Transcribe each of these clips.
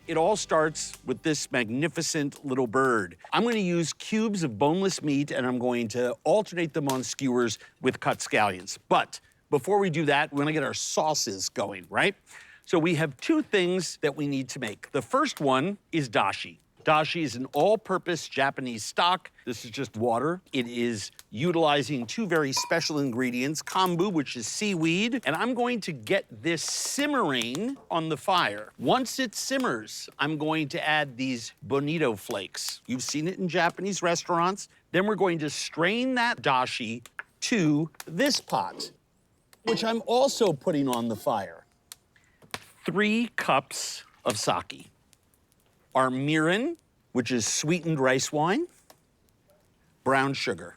It all starts with this magnificent little bird. I'm gonna use cubes of boneless meat, and I'm going to alternate them on skewers with cut scallions. But before we do that, we're gonna get our sauces going, right? So we have two things that we need to make. The first one is dashi. Dashi is an all-purpose Japanese stock. This is just water. It is utilizing two very special ingredients, kombu, which is seaweed, and I'm going to get this simmering on the fire. Once it simmers, I'm going to add these bonito flakes. You've seen it in Japanese restaurants. Then we're going to strain that dashi to this pot, which I'm also putting on the fire. 3 cups of sake. Our mirin, which is sweetened rice wine, brown sugar,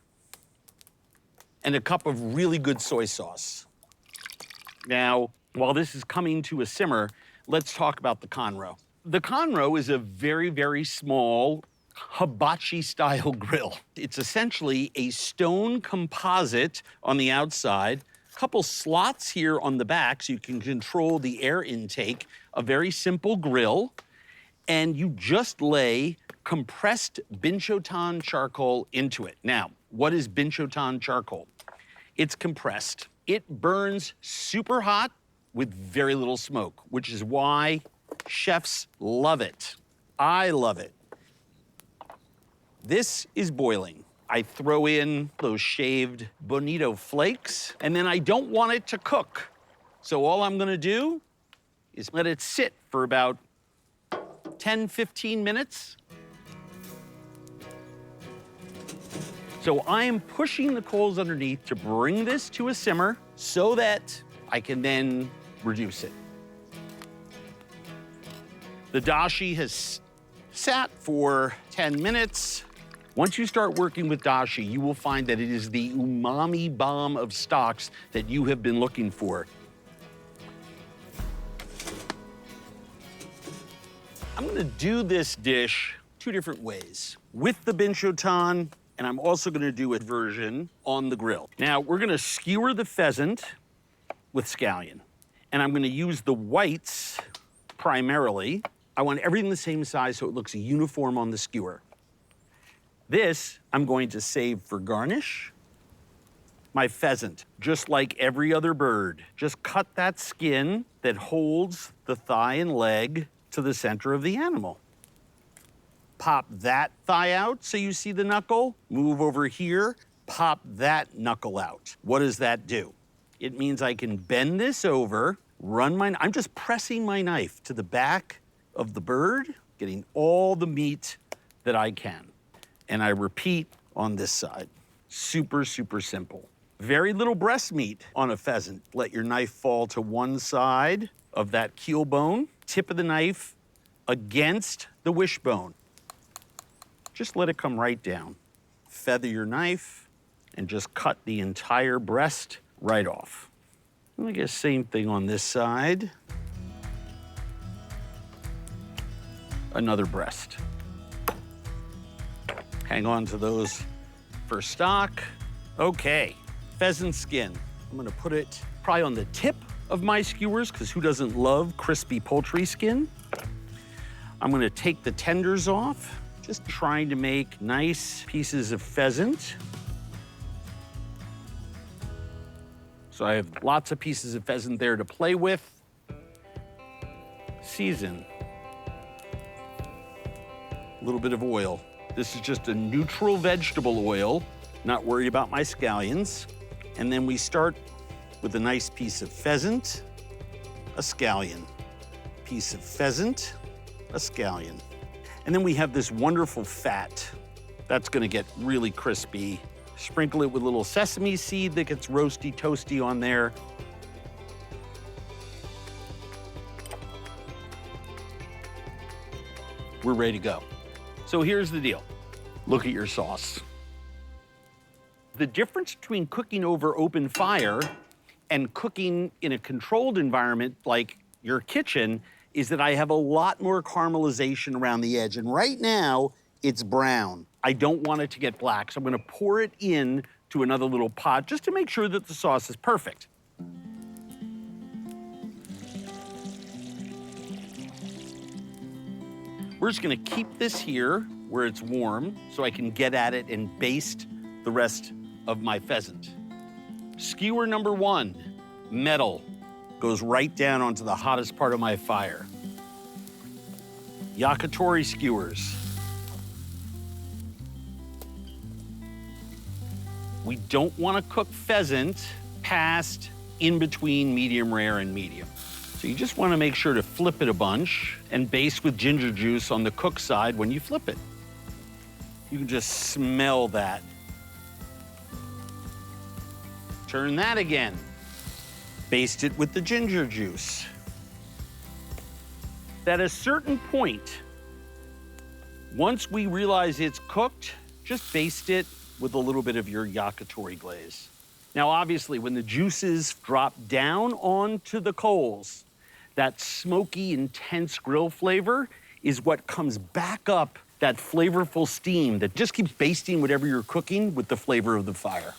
and a cup of really good soy sauce. Now, while this is coming to a simmer, let's talk about the conro. The conro is a very, very small hibachi-style grill. It's essentially a stone composite on the outside, a couple slots here on the back so you can control the air intake, a very simple grill, and you just lay compressed binchotan charcoal into it. Now, what is binchotan charcoal? It's compressed. It burns super hot with very little smoke, which is why chefs love it. I love it. This is boiling. I throw in those shaved bonito flakes, and then I don't want it to cook. So all I'm gonna do is let it sit for about 10, 15 minutes. So I am pushing the coals underneath to bring this to a simmer so that I can then reduce it. The dashi has sat for 10 minutes. Once you start working with dashi, you will find that it is the umami bomb of stocks that you have been looking for. I'm gonna do this dish 2 different ways. With the binchotan, and I'm also gonna do a version on the grill. Now, we're gonna skewer the pheasant with scallion, and I'm gonna use the whites primarily. I want everything the same size so it looks uniform on the skewer. This, I'm going to save for garnish. My pheasant, just like every other bird, just cut that skin that holds the thigh and leg to the center of the animal. Pop that thigh out so you see the knuckle. Move over here, pop that knuckle out. What does that do? It means I can bend this over, I'm just pressing my knife to the back of the bird, getting all the meat that I can. And I repeat on this side. Super, super simple. Very little breast meat on a pheasant. Let your knife fall to one side of that keel bone, tip of the knife against the wishbone. Just let it come right down. Feather your knife and just cut the entire breast right off. And I guess same thing on this side. Another breast. Hang on to those for stock. Okay, pheasant skin. I'm gonna put it probably on the tip of my skewers, because who doesn't love crispy poultry skin? I'm gonna take the tenders off, just trying to make nice pieces of pheasant. So I have lots of pieces of pheasant there to play with. Season. A little bit of oil. This is just a neutral vegetable oil, not worried about my scallions. And then we start with a nice piece of pheasant, a scallion. Piece of pheasant, a scallion. And then we have this wonderful fat. That's gonna get really crispy. Sprinkle it with a little sesame seed that gets roasty, toasty on there. We're ready to go. So here's the deal. Look at your sauce. The difference between cooking over open fire and cooking in a controlled environment like your kitchen is that I have a lot more caramelization around the edge. And right now, it's brown. I don't want it to get black, so I'm gonna pour it in to another little pot just to make sure that the sauce is perfect. We're just gonna keep this here where it's warm so I can get at it and baste the rest of my pheasant. Skewer number 1, metal, goes right down onto the hottest part of my fire. Yakitori skewers. We don't want to cook pheasant past in between medium rare and medium. So you just want to make sure to flip it a bunch and baste with ginger juice on the cook side when you flip it. You can just smell that. Turn that again. Baste it with the ginger juice. At a certain point, once we realize it's cooked, just baste it with a little bit of your yakitori glaze. Now, obviously, when the juices drop down onto the coals, that smoky, intense grill flavor is what comes back up that flavorful steam that just keeps basting whatever you're cooking with the flavor of the fire.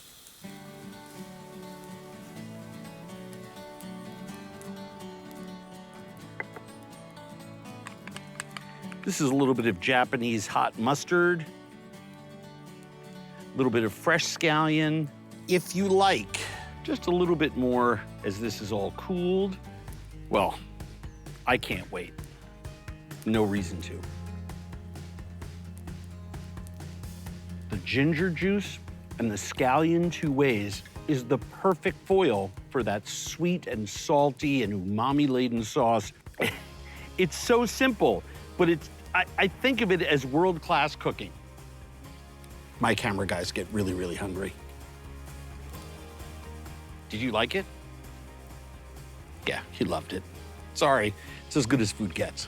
This is a little bit of Japanese hot mustard, a little bit of fresh scallion. If you like, just a little bit more as this is all cooled. Well, I can't wait. No reason to. The ginger juice and the scallion two ways is the perfect foil for that sweet and salty and umami-laden sauce. It's so simple, but I think of it as world-class cooking. My camera guys get really, really hungry. Did you like it? Yeah, he loved it. Sorry, it's as good as food gets.